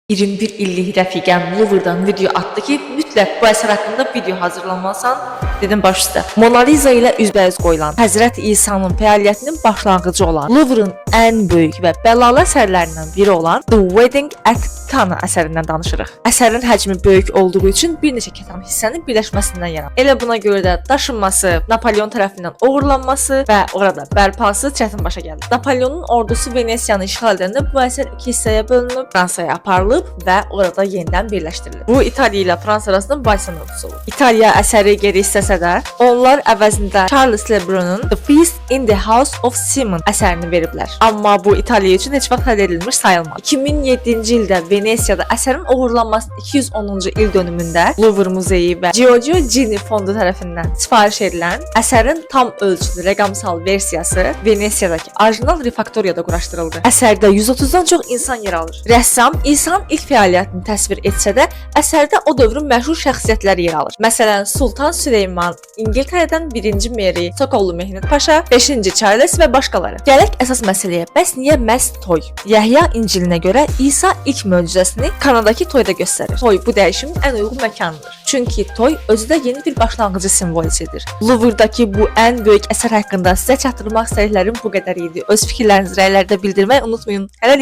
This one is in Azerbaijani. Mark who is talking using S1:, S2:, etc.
S1: 21 illik rəfiqəm Louvre'dan video atdı ki, mütləq bu əsər haqqında video hazırlanmalısan. Dedim baş üstə. Mona Lisa ilə üzbəüz qoyulan Həzrət İsa'nın fəaliyyətinin başlanğıcı olan Louvre'ın ən böyük və bəlalı əsərlərindən biri olan The Wedding at Cana əsərindən danışırıq. Əsərin həcmi böyük olduğu üçün bir neçə kətan hissənin birləşməsindən yaranır. Elə buna görə də daşınması, Napolyon tərəfindən oğurlanması və orada bərpası çətin başa gəlir. Napolyonun ordusu Venesiyanı işğal edəndə bu əsər iki hissəyə bölünüb, Fransaya aparılıb və orada yenidən birləşdirilir. Bu İtaliya ilə Fransa arasında Baysan ordusu olur. İtaliya əsəri geri istəsə də, onlar əvəzində Charles Le Brun'un The Feast in the House of Simon əsərini veriblər. Amma bu İtaliya üçün heç vaxt həll edilmiş sayılmaz. 2007-ci ildə Venesiyada əsərin oğurlanmasının 210-cu il dönümündə Louvre muzeyi və Giorgio Gini fondu tərəfindən sifariş edilən əsərin tam ölçülü rəqəmsal versiyası Venesiyadakı orijinal refaktoriyada quraşdırıldı. Əsərdə 130-dan çox insan yer alır. Rəssam İsa'nın ilk fəaliyyətini təsvir etsə də, əsərdə o dövrün məşhur şəxsiyyətləri yer alır. Məsələn, Sultan Süleyman, İngiltərədən 1-ci Mary, Sokollu Mehmet Paşa, 5-ci Charles və başqaları. Gələk əsas məsələyə, bəs niyə məhz toy? Yəhya İncilinə görə İsa ilk möcüzəsini Kanadakı toyda göstərir. Toy bu dəyişimin ən uyğun məkanıdır. Çünki toy özü də yeni bir başlanğıcı simvolizə edir. Louvre'dakı bu ən böyük əsər haqqında sizə çatdırmaq istədiklərim bu qədər idi. Öz fikirlərinizi rəylərdə bildirməyi unutmayın. Hələlik.